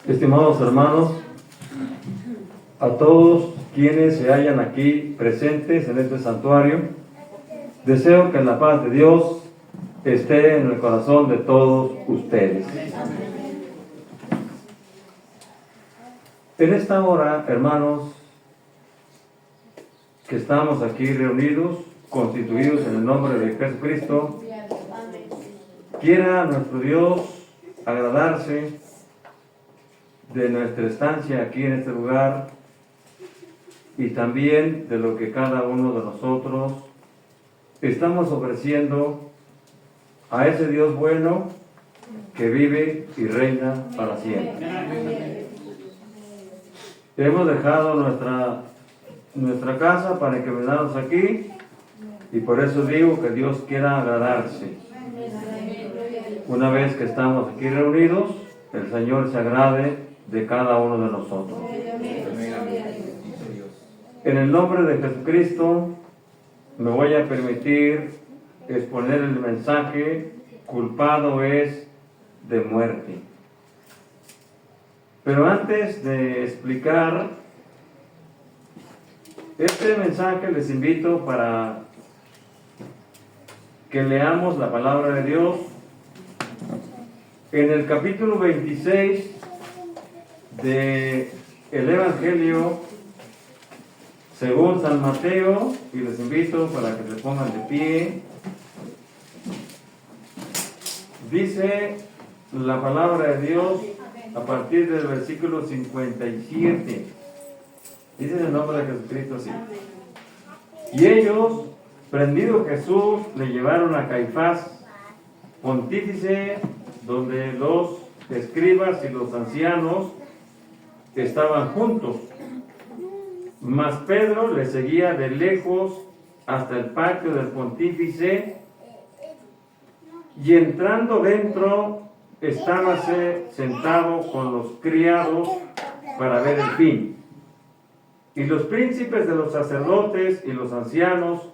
Estimados hermanos, a todos quienes se hallan aquí presentes en este santuario, deseo que la paz de Dios esté en el corazón de todos ustedes. En esta hora, hermanos, que estamos aquí reunidos, constituidos en el nombre de Jesucristo, quiera nuestro Dios agradarse de nuestra estancia aquí en este lugar y también de lo que cada uno de nosotros estamos ofreciendo a ese Dios bueno que vive y reina para siempre. Hemos dejado nuestra casa para que venamos aquí y por eso digo que Dios quiera agradarse. Una vez que estamos aquí reunidos, el Señor se agrade de cada uno de nosotros. En el nombre de Jesucristo me voy a permitir exponer el mensaje: culpado es de muerte. Pero antes de explicar este mensaje, les invito para que leamos la palabra de Dios en el capítulo 26 del Evangelio según San Mateo, y les invito para que se pongan de pie. Dice la palabra de Dios a partir del versículo 57. Dice en el nombre de Jesucristo así: y ellos, prendido Jesús, le llevaron a Caifás, pontífice, donde los escribas y los ancianos estaban juntos. Mas Pedro le seguía de lejos hasta el patio del pontífice, y entrando dentro, estábase sentado con los criados para ver el fin. Y los príncipes de los sacerdotes y los ancianos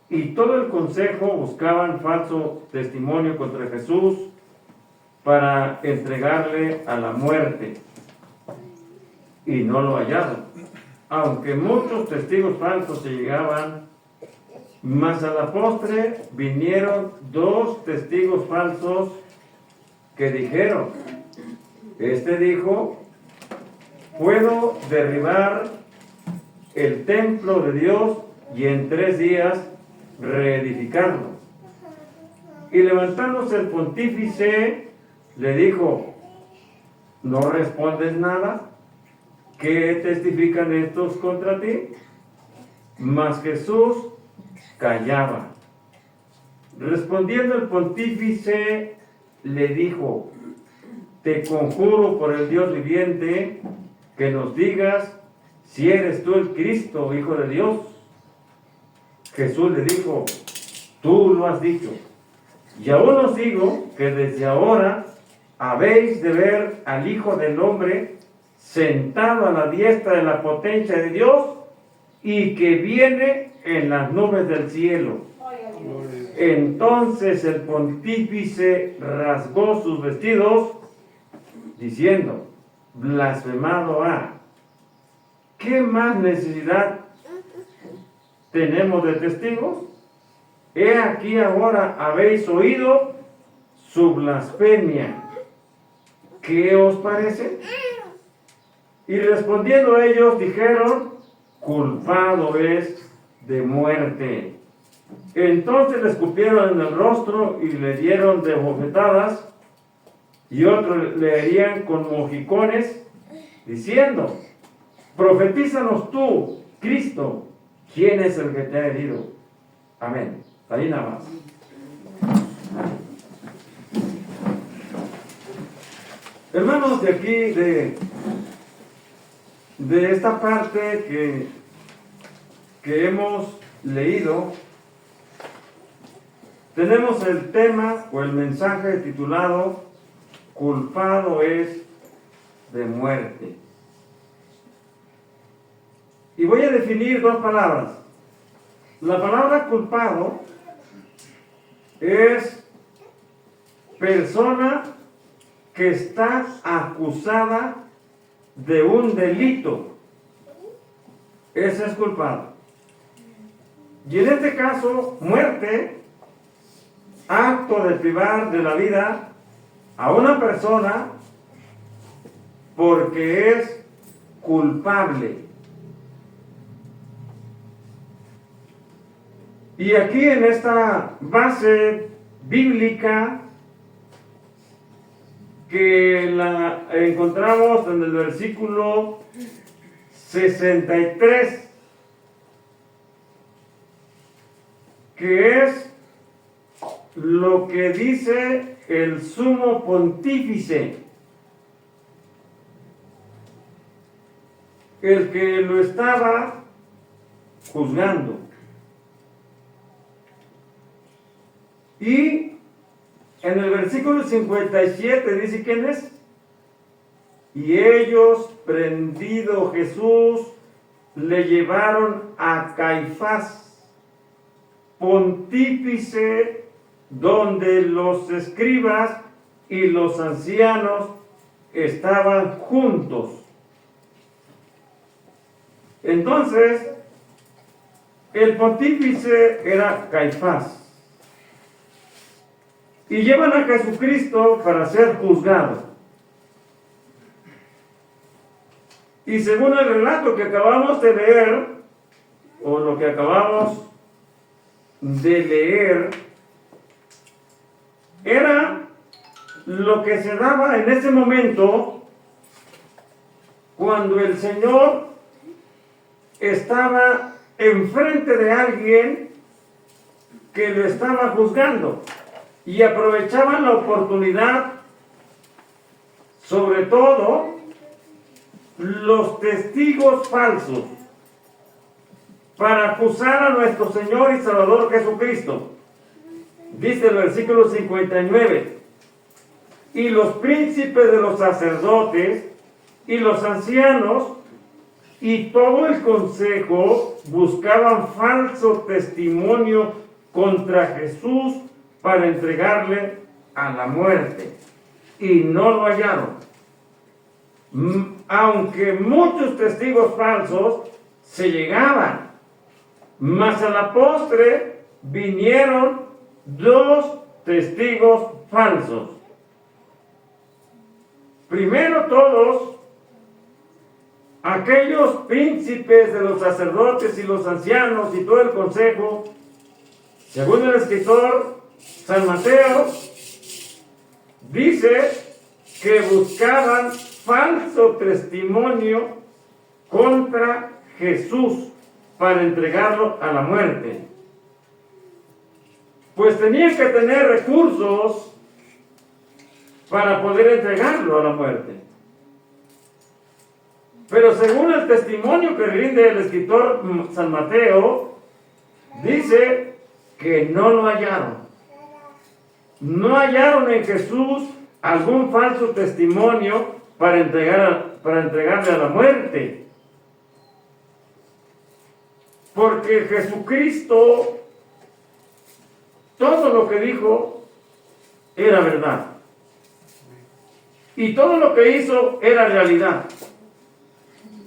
y todo el consejo buscaban falso testimonio contra Jesús para entregarle a la muerte, y no lo hallaron, aunque muchos testigos falsos se llegaban. Mas a la postre vinieron 2 testigos falsos que dijeron: este dijo, puedo derribar el templo de Dios y en 3 días reedificarlo. Y levantándose el pontífice, le dijo: ¿no respondes nada? ¿Qué testifican estos contra ti? Mas Jesús callaba. Respondiendo el pontífice, le dijo: te conjuro por el Dios viviente que nos digas si eres tú el Cristo, Hijo de Dios. Jesús le dijo: tú lo has dicho. Y aún os digo que desde ahora habéis de ver al Hijo del Hombre sentado a la diestra de la potencia de Dios y que viene en las nubes del cielo. Entonces el pontífice rasgó sus vestidos, diciendo: blasfemado ha. ¿Qué más necesidad tenemos de testigos? He aquí ahora habéis oído su blasfemia. ¿Qué os parece? Y respondiendo ellos dijeron: culpado es de muerte. Entonces le escupieron en el rostro y le dieron de bofetadas, y otros le herían con mojicones, diciendo: profetízanos tú, Cristo, ¿quién es el que te ha herido? Amén. Ahí nada más. Hermanos, de aquí, de esta parte que hemos leído, tenemos el tema o el mensaje titulado: culpado es de muerte. Y voy a definir 2 palabras. La palabra culpado es persona que está acusada de un delito. Ese es culpado. Y en este caso, muerte, acto de privar de la vida a una persona porque es culpable. Y aquí en esta base bíblica que la encontramos en el versículo 63, que es lo que dice el sumo pontífice, el que lo estaba juzgando. Y en el versículo 57 dice quién es. Y ellos, prendido Jesús, le llevaron a Caifás, pontífice, donde los escribas y los ancianos estaban juntos. Entonces, el pontífice era Caifás. Y llevan a Jesucristo para ser juzgado. Y según el relato que acabamos de leer, o lo que acabamos de leer, era lo que se daba en ese momento cuando el Señor estaba enfrente de alguien que lo estaba juzgando. Y aprovechaban la oportunidad, sobre todo, los testigos falsos, para acusar a nuestro Señor y Salvador Jesucristo. Dice el versículo 59, y los príncipes de los sacerdotes y los ancianos y todo el consejo buscaban falso testimonio contra Jesús para entregarle a la muerte, y no lo hallaron. Aunque muchos testigos falsos se llegaban, mas a la postre vinieron 2 testigos falsos. Primero todos, aquellos príncipes de los sacerdotes y los ancianos y todo el consejo, según el escritor San Mateo, dice que buscaban falso testimonio contra Jesús para entregarlo a la muerte. Pues tenían que tener recursos para poder entregarlo a la muerte. Pero según el testimonio que rinde el escritor San Mateo, dice que no lo hallaron. No hallaron en Jesús algún falso testimonio para entregarle a la muerte. Porque Jesucristo, todo lo que dijo era verdad. Y todo lo que hizo era realidad.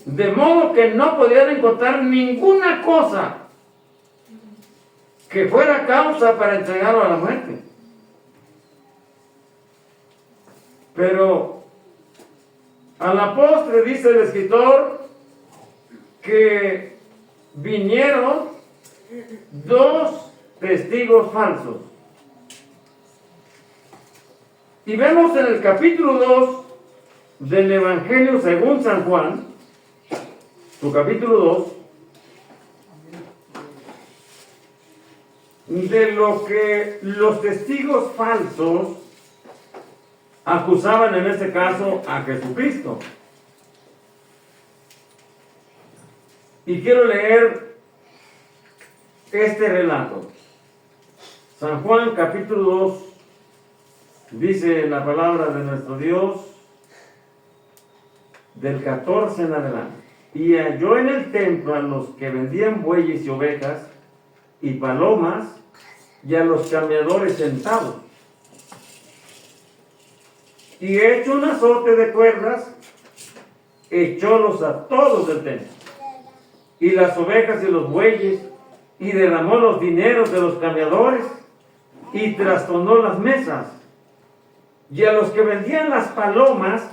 De modo que no podían encontrar ninguna cosa que fuera causa para entregarlo a la muerte. Pero a la postre dice el escritor que vinieron 2 testigos falsos. Y vemos en el capítulo 2 del Evangelio según San Juan, su capítulo 2, de lo que los testigos falsos acusaban en este caso a Jesucristo. Y quiero leer este relato. San Juan capítulo 2, dice la palabra de nuestro Dios, del 14 en adelante. Y halló en el templo a los que vendían bueyes y ovejas y palomas, y a los cambiadores sentados. Y hecho un azote de cuerdas, echólos a todos del templo, y las ovejas y los bueyes, y derramó los dineros de los cambiadores, y trastornó las mesas. Y a los que vendían las palomas,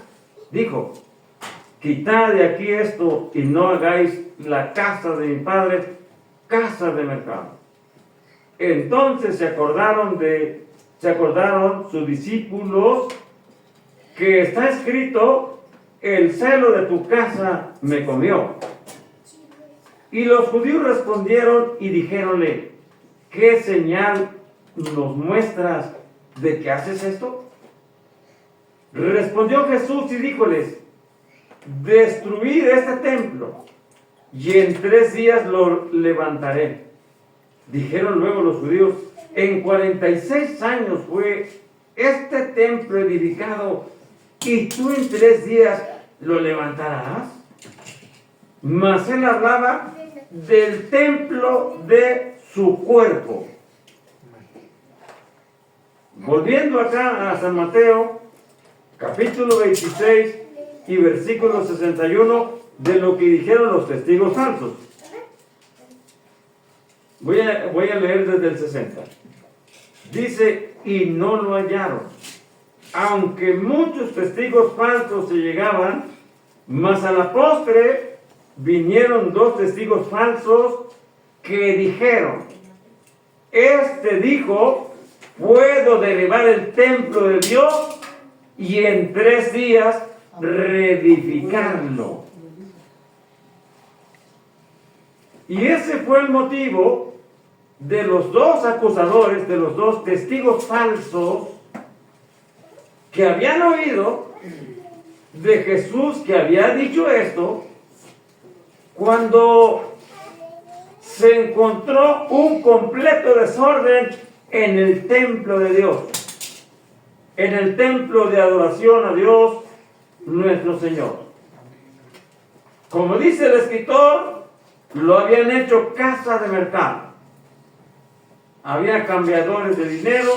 dijo: quitad de aquí esto, y no hagáis la casa de mi padre casa de mercado. Entonces se acordaron sus discípulos que está escrito: el celo de tu casa me comió. Y los judíos respondieron y dijéronle: ¿qué señal nos muestras de que haces esto? Respondió Jesús y díjoles: destruid este templo, y en 3 días lo levantaré. Dijeron luego los judíos: en 46 años fue este templo edificado, y tú en 3 días lo levantarás. Mas él hablaba del templo de su cuerpo. Volviendo acá a San Mateo, capítulo 26 y versículo 61, de lo que dijeron los testigos falsos. Voy a leer desde el 60. Dice: y no lo hallaron, aunque muchos testigos falsos se llegaban, mas a la postre vinieron 2 testigos falsos que dijeron: este dijo, puedo derribar el templo de Dios y en 3 días reedificarlo. Y ese fue el motivo de los 2 acusadores, de los 2 testigos falsos que habían oído de Jesús, que había dicho esto, cuando se encontró un completo desorden en el templo de Dios, en el templo de adoración a Dios nuestro Señor. Como dice el escritor, lo habían hecho casa de mercado. Había cambiadores de dinero,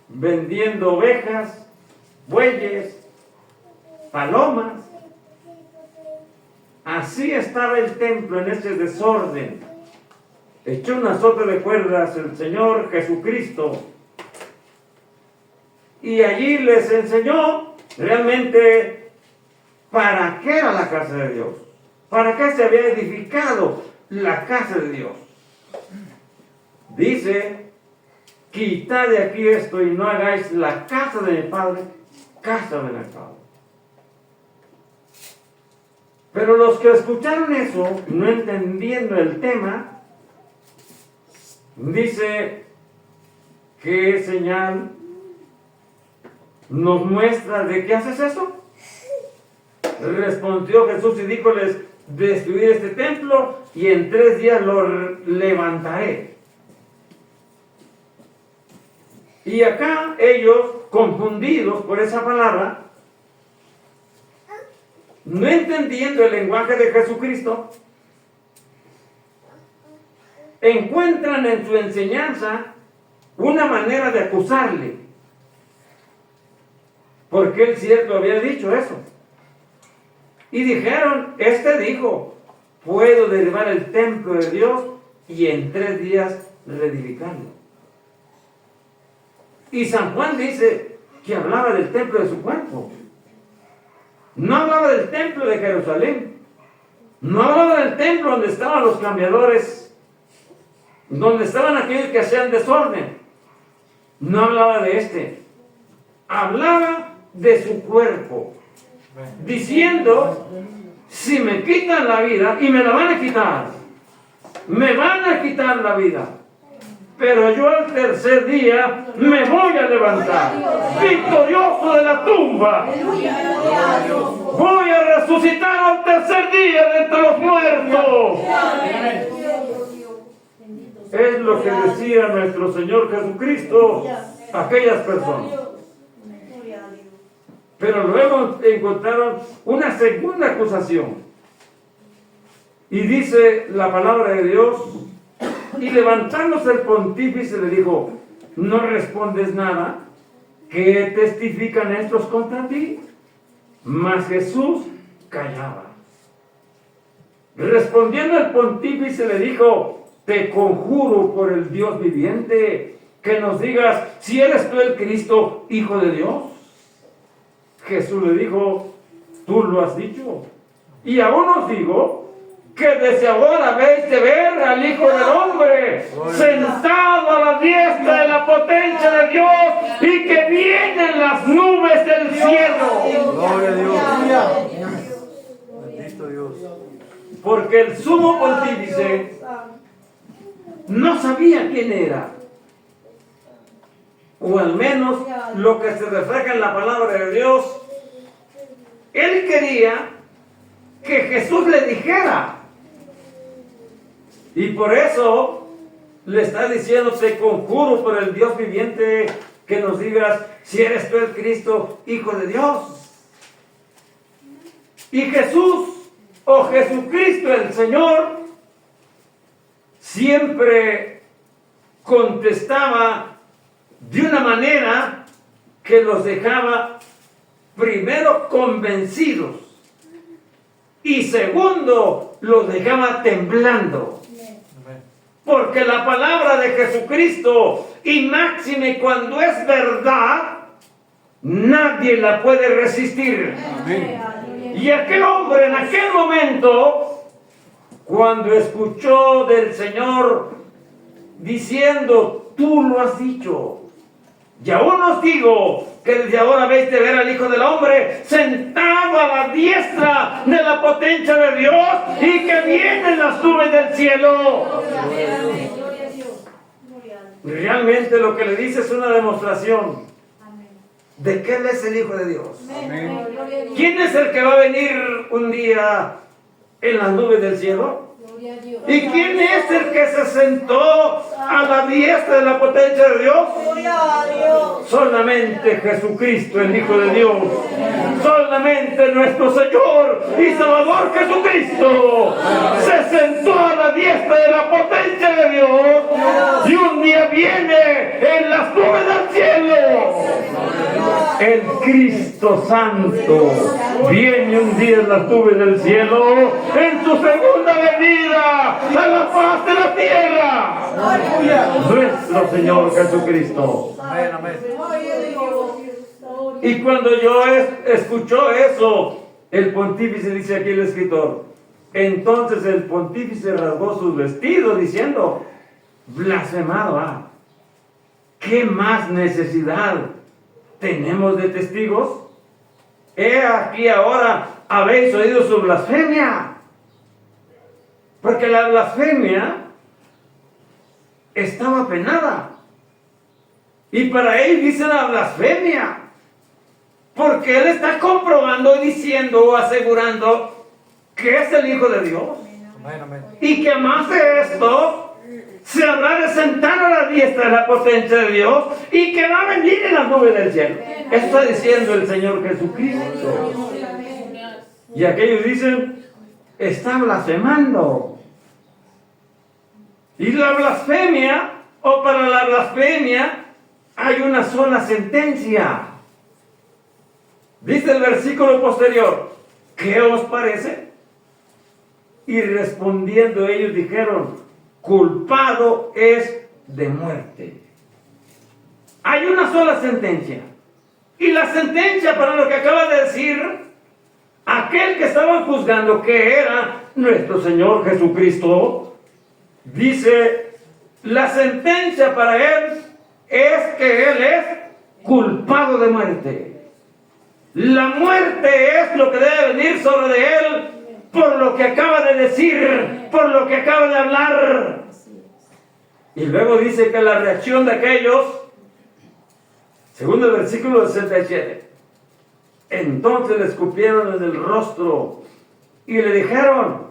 vendiendo ovejas, bueyes, palomas. Así estaba el templo en ese desorden. Echó un azote de cuerdas el Señor Jesucristo, y allí les enseñó realmente para qué era la casa de Dios, para qué se había edificado la casa de Dios. Dice: quitad de aquí esto y no hagáis la casa de mi padre casa de mercado. Pero los que escucharon eso, no entendiendo el tema, dice: ¿qué señal nos muestra de que haces eso? Respondió Jesús y díjoles: destruir este templo y en 3 días lo levantaré. Y acá ellos, confundidos por esa palabra, no entendiendo el lenguaje de Jesucristo, encuentran en su enseñanza una manera de acusarle, porque él cierto había dicho eso. Y dijeron: este dijo, puedo derribar el templo de Dios y en 3 días reedificarlo. Y San Juan dice que hablaba del templo de su cuerpo. No hablaba del templo de Jerusalén. No hablaba del templo donde estaban los cambiadores, donde estaban aquellos que hacían desorden. No hablaba de este. Hablaba de su cuerpo, diciendo: si me quitan la vida, y me la van a quitar, me van a quitar la vida, pero yo al 3er día me voy a levantar, victorioso de la tumba. Voy a resucitar al 3er día de entre los muertos. Es lo que decía nuestro Señor Jesucristo a aquellas personas. Pero luego encontraron una segunda acusación. Y dice la palabra de Dios: y levantándose el pontífice le dijo: ¿no respondes nada? ¿qué testifican estos contra ti? Mas Jesús callaba. Respondiendo el pontífice le dijo: te conjuro por el Dios viviente, que nos digas si eres tú el Cristo, Hijo de Dios. Jesús le dijo: tú lo has dicho. Y aún os digo que desde ahora habéis de ver al Hijo del Hombre sentado a la diestra de la potencia de Dios y que viene en las nubes del cielo. Gloria a Dios. Bendito Dios. Porque el sumo pontífice no sabía quién era, o al menos lo que se refleja en la palabra de Dios. Él quería que Jesús le dijera, y por eso le está diciendo: te conjuro por el Dios viviente, que nos digas si eres tú el Cristo, Hijo de Dios. Y Jesús, o Jesucristo el Señor, siempre contestaba de una manera que los dejaba, primero, convencidos, y segundo, los dejaba temblando. Porque la palabra de Jesucristo, y máxime cuando es verdad, nadie la puede resistir. Amén. Y aquel hombre en aquel momento, cuando escuchó del Señor diciendo: tú lo has dicho, y aún os digo que desde ahora habéis de ver al Hijo del Hombre sentado a la diestra de la potencia de Dios y que viene en las nubes del cielo. Realmente lo que le dice es una demostración de que Él es el Hijo de Dios. Amén. ¿Quién es el que va a venir un día en las nubes del cielo? ¿Y quién es el que se sentó a la diestra de la potencia de Dios? Solamente Jesucristo, el Hijo de Dios. Solamente nuestro Señor y Salvador Jesucristo se sentó a la diestra de la potencia de Dios, y un día viene en las nubes del cielo. El Cristo Santo viene un día en las nubes del cielo, en su segunda venida a la faz de la tierra. Nuestro Señor Jesucristo. Amén, amén. Y cuando yo escuchó eso, el pontífice, dice aquí el escritor, entonces el pontífice rasgó sus vestidos diciendo: blasfemado ha. ¿Qué más necesidad tenemos de testigos? He aquí ahora habéis oído su blasfemia. Porque la blasfemia estaba penada. Y para él dice la blasfemia, porque él está comprobando, diciendo o asegurando que es el Hijo de Dios. Amén, amén. Y que más de esto se habrá de sentar a la diestra de la potencia de Dios y que va a venir en las nubes del cielo. Eso está diciendo el Señor Jesucristo. Y aquellos dicen: está blasfemando. Y la blasfemia, o para la blasfemia, hay una sola sentencia. Dice el versículo posterior: ¿qué os parece? Y respondiendo ellos dijeron: culpado es de muerte. Hay una sola sentencia. Y la sentencia, para lo que acaba de decir aquel que estaban juzgando, que era nuestro Señor Jesucristo, dice: la sentencia para él es que él es culpado de muerte. La muerte es lo que debe venir sobre de él por lo que acaba de decir, por lo que acaba de hablar. Y luego dice que la reacción de aquellos, según el versículo 67, entonces le escupieron en el rostro y le dijeron,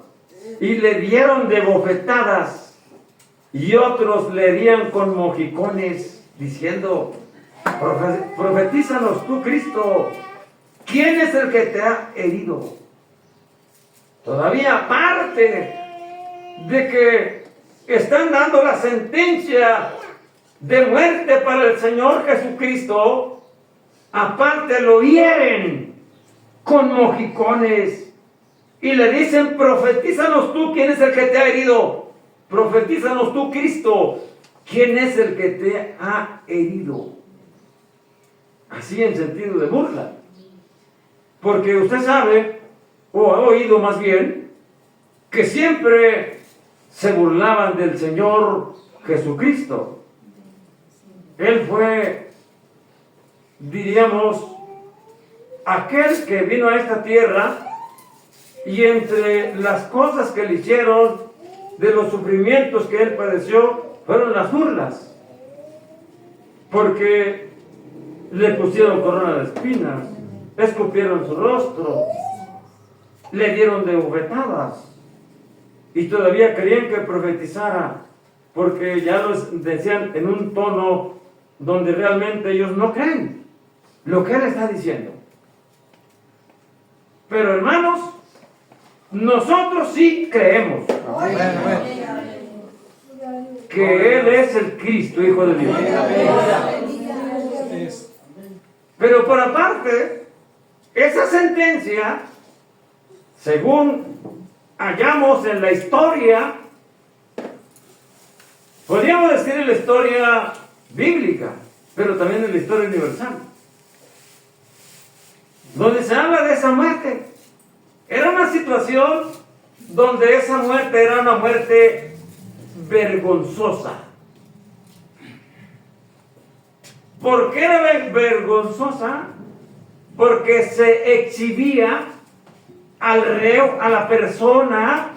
y le dieron de bofetadas, y otros le herían con mojicones, diciendo: profetízanos tú, Cristo, ¿quién es el que te ha herido? Todavía aparte de que están dando la sentencia de muerte para el Señor Jesucristo, aparte lo hieren con mojicones y le dicen: profetízanos tú, ¿quién es el que te ha herido? Profetízanos tú, Cristo, ¿quién es el que te ha herido? Así en sentido de burla. Porque usted sabe, o ha oído más bien, que siempre se burlaban del Señor Jesucristo. Él fue, diríamos, aquel que vino a esta tierra, y entre las cosas que le hicieron, de los sufrimientos que él padeció, fueron las burlas. Porque le pusieron corona de espinas, escupieron su rostro, le dieron de bofetadas, y todavía querían que profetizara, porque ya los decían en un tono donde realmente ellos no creen lo que él está diciendo. Pero hermanos, nosotros sí creemos que Él es el Cristo, Hijo de Dios. Pero por aparte, esa sentencia, según hallamos en la historia, podríamos decir en la historia bíblica, pero también en la historia universal, donde se habla de esa muerte. Era una situación donde esa muerte era una muerte vergonzosa. ¿Por qué era vergonzosa? Porque se exhibía al reo, a la persona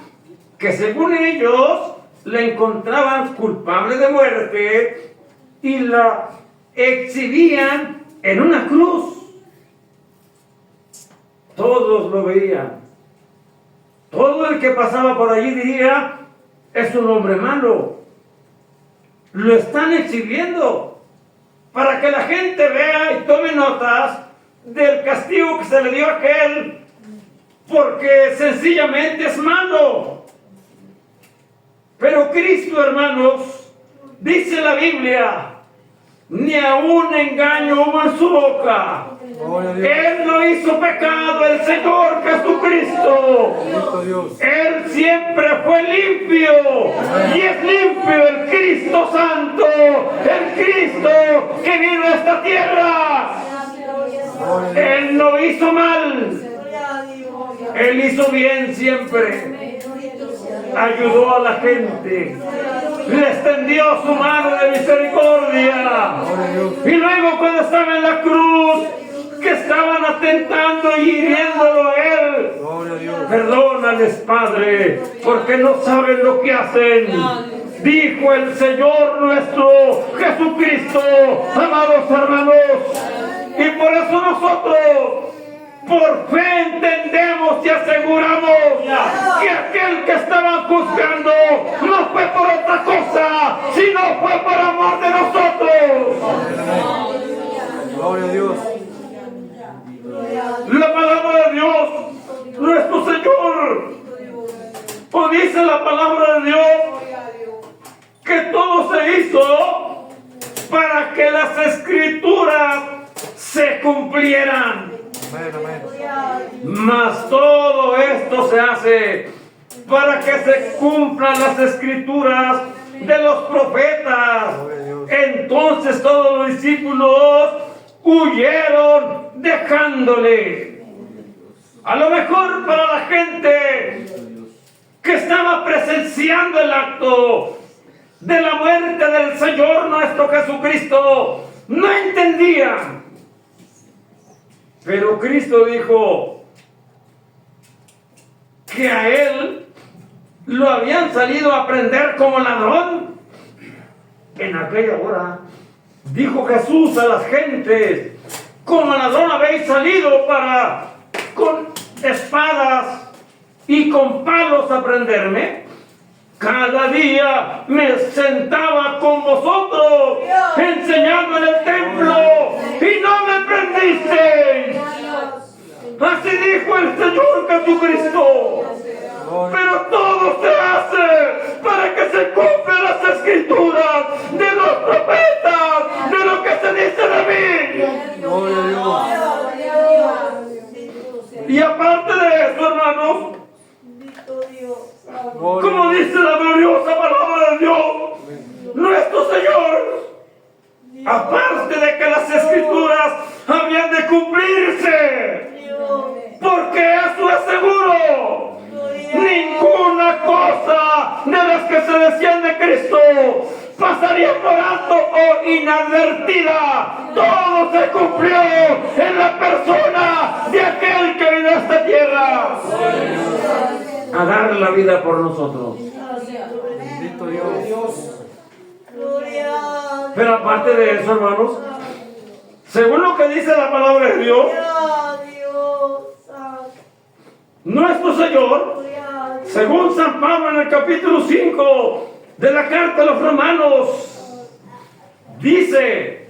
que según ellos la encontraban culpable de muerte, y la exhibían en una cruz. Todos lo veían. Todo el que pasaba por allí diría: es un hombre malo. Lo están exhibiendo para que la gente vea y tome notas del castigo que se le dio a aquel, porque sencillamente es malo. Pero Cristo, hermanos, dice la Biblia, ni aún engaño hubo en su boca. Él no hizo pecado, el Señor Jesucristo. Él siempre fue limpio, y es limpio el Cristo Santo, el Cristo que vino a esta tierra. Él no hizo mal, Él hizo bien siempre. Ayudó a la gente, le extendió su mano de misericordia. Y luego, cuando estaba en la cruz, que estaban atentando y hiriéndolo a él: perdónales, Padre, porque no saben lo que hacen. Dijo el Señor nuestro Jesucristo, amados hermanos. Y por eso nosotros, por fe, entendemos y aseguramos que aquel que estaban juzgando no fue por otra cosa, sino fue por amor de nosotros. Gloria a Dios. La palabra de Dios, nuestro Señor, o dice la palabra de Dios, que todo se hizo para que las escrituras se cumplieran. Mas todo esto se hace para que se cumplan las escrituras de los profetas. Entonces todos los discípulos huyeron dejándole. A lo mejor para la gente que estaba presenciando el acto de la muerte del Señor nuestro Jesucristo, no entendían. Pero Cristo dijo que a él lo habían salido a prender como ladrón. En aquella hora dijo Jesús a las gentes: como ladrón habéis salido para con espadas y con palos a prenderme. Cada día me sentaba con vosotros enseñando en el templo y no me prendisteis. Así dijo el Señor Jesucristo. Pero todo se hace para que se cumplan las escrituras de los profetas, de lo que se dice de mí. Gloria a Dios. Y aparte de eso, hermanos, como dice la gloriosa palabra de Dios, nuestro Señor, aparte de que las escrituras habían de cumplirse, porque eso es seguro, ninguna cosa de las que se decían de Cristo pasaría por alto o inadvertida. Todo se cumplió en la persona de aquel que vino a esta tierra a dar la vida por nosotros. Bendito Dios. Pero aparte de eso, hermanos, según lo que dice la palabra de Dios, nuestro Señor, según San Pablo en el capítulo 5 de la carta a los Romanos, dice: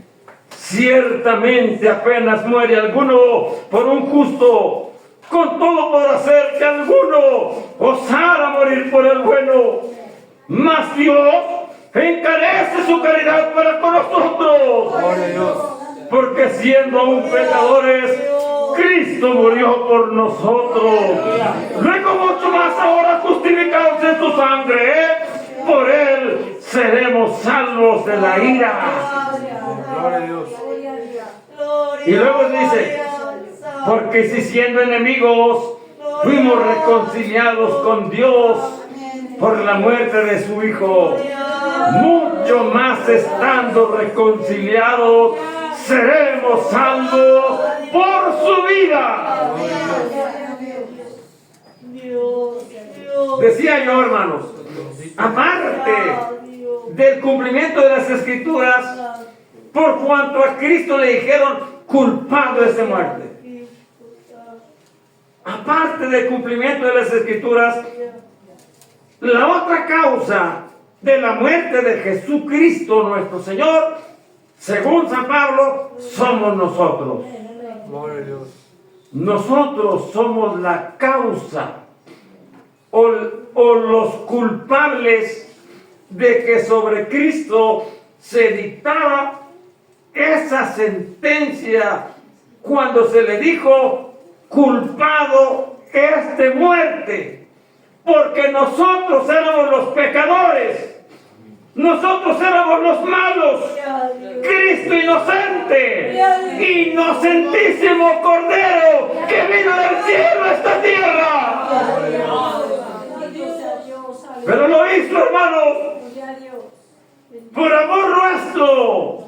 ciertamente apenas muere alguno por un justo, con todo por hacer que alguno osara morir por el bueno, mas Dios encarece su caridad para con nosotros, Gloria a Dios. porque siendo aún pecadores, Cristo murió por nosotros. Luego mucho más ahora justificados en su sangre, por él seremos salvos de la ira. Gloria a Dios. Y luego dice: porque si siendo enemigos fuimos reconciliados con Dios por la muerte de su Hijo, mucho más estando reconciliados seremos salvos por su vida. Decía yo, hermanos, aparte del cumplimiento de las Escrituras, por cuanto a Cristo le dijeron culpado es de muerte, aparte del cumplimiento de las Escrituras, la otra causa de la muerte de Jesucristo nuestro Señor, según San Pablo, somos nosotros. Gloria a Dios. Nosotros somos la causa o los culpables de que sobre Cristo se dictara esa sentencia cuando se le dijo culpado es de muerte, porque nosotros éramos los pecadores. Nosotros éramos los malos, Cristo inocente, inocentísimo Cordero que vino del cielo a esta tierra. Pero lo hizo, hermanos, por amor nuestro.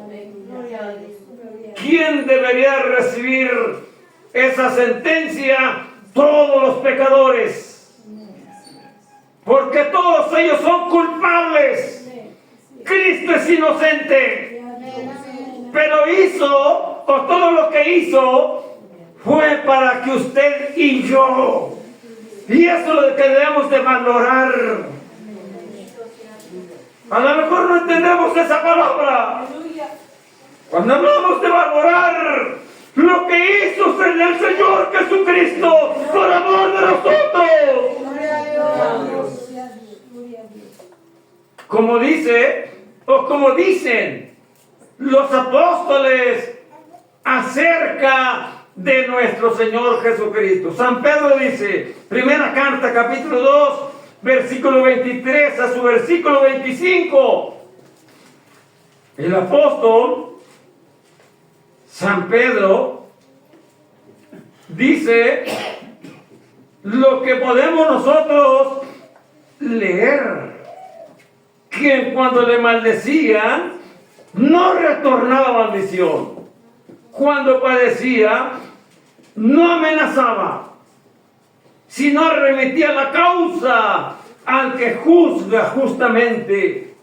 ¿Quién debería recibir esa sentencia? Todos los pecadores, porque todos ellos son culpables. Cristo es inocente, pero hizo, o todo lo que hizo, fue para que usted y yo, y eso es lo que debemos de valorar. A lo mejor no entendemos esa palabra. Cuando hablamos de valorar lo que hizo el Señor Jesucristo por amor de nosotros. Como dice, o como dicen los apóstoles acerca de nuestro Señor Jesucristo. San Pedro dice, primera carta, capítulo 2, versículo 23 a su versículo 25. El apóstol San Pedro dice lo que podemos nosotros leer, que cuando le maldecían no retornaba maldición, cuando padecía no amenazaba, sino remitía la causa al que juzga justamente,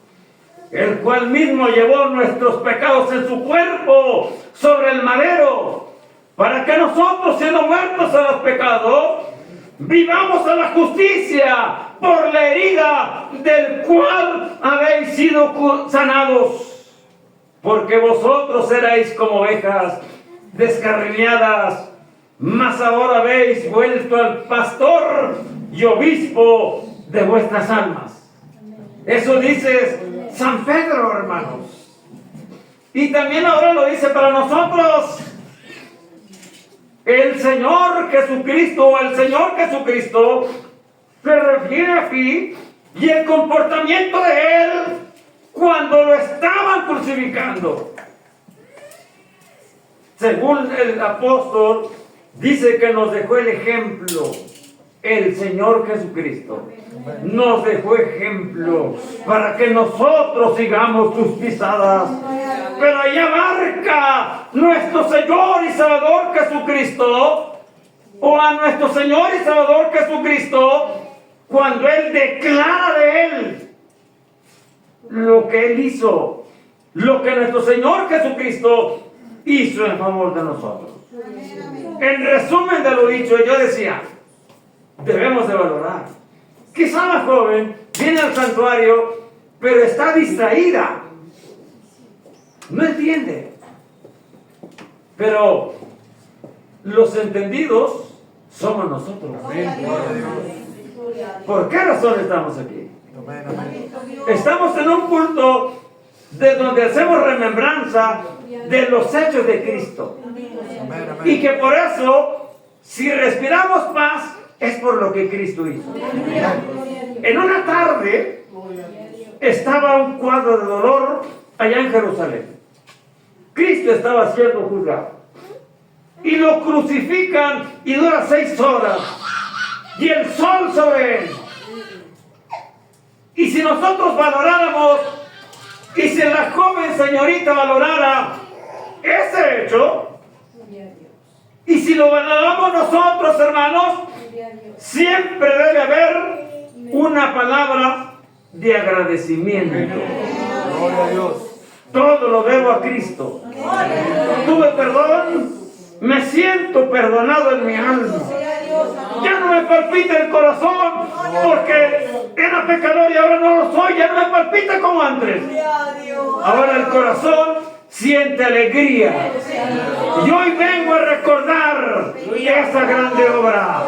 el cual mismo llevó nuestros pecados en su cuerpo sobre el madero, para que nosotros, siendo muertos a los pecados, vivamos a la justicia, por la herida del cual habéis sido sanados. Porque vosotros erais como ovejas descarriadas, mas ahora habéis vuelto al pastor y obispo de vuestras almas. Eso dice San Pedro, hermanos. Y también ahora lo dice para nosotros. El Señor Jesucristo, o el Señor Jesucristo, se refiere aquí, y el comportamiento de Él cuando lo estaban crucificando. Según el apóstol, dice que nos dejó el ejemplo. El Señor Jesucristo nos dejó ejemplo para que nosotros sigamos sus pisadas. Pero ahí abarca nuestro Señor y Salvador Jesucristo, o a nuestro Señor y Salvador Jesucristo, cuando Él declara de Él lo que Él hizo, lo que nuestro Señor Jesucristo hizo en favor de nosotros. En resumen de lo dicho, yo decía, debemos de valorar. Quizá la joven viene al santuario, pero está distraída. No entiende. Pero los entendidos somos nosotros. ¿Por qué razón estamos aquí? Estamos en un culto de donde hacemos remembranza de los hechos de Cristo. Y que por eso, si respiramos paz, es por lo que Cristo hizo. En una tarde estaba un cuadro de dolor allá en Jerusalén. Cristo estaba siendo juzgado. Y lo crucifican y dura 6 horas. Y el sol sobre él. Y si nosotros valoráramos, y si la joven señorita valorara ese hecho, y si lo valoramos nosotros, hermanos, siempre debe haber una palabra de agradecimiento. Gloria a Dios. Todo lo debo a Cristo. Tuve perdón, me siento perdonado en mi alma. Ya no me palpita el corazón porque era pecador y ahora no lo soy. Ya no me palpita como antes. Ahora el corazón siente alegría. Y hoy vengo a recordar esa grande obra.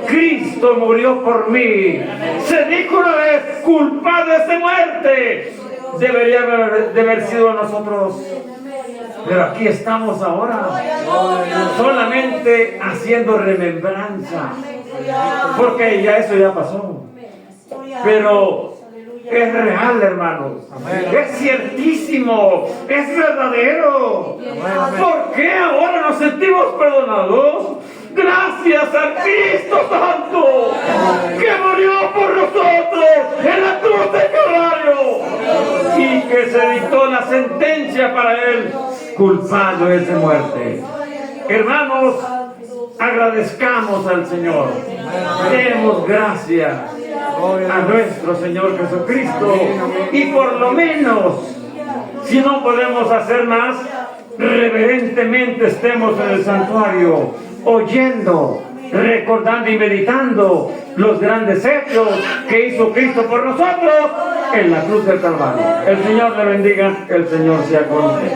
Cristo murió por mí. Se dijo una vez, culpado es de muerte. Debería de haber sido nosotros. Pero aquí estamos ahora, solamente haciendo remembranza, porque ya eso ya pasó. Pero es real, hermanos. Es ciertísimo, es verdadero. ¿Por qué ahora nos sentimos perdonados? Gracias a Cristo Santo, que murió por nosotros en la cruz de Calvario y que se dictó la sentencia para él, culpado es de muerte. Hermanos, agradezcamos al Señor, demos gracias a nuestro Señor Jesucristo, y por lo menos, si no podemos hacer más, reverentemente estemos en el santuario, oyendo, recordando y meditando los grandes hechos que hizo Cristo por nosotros en la cruz del Calvario. El Señor le bendiga, el Señor sea con usted.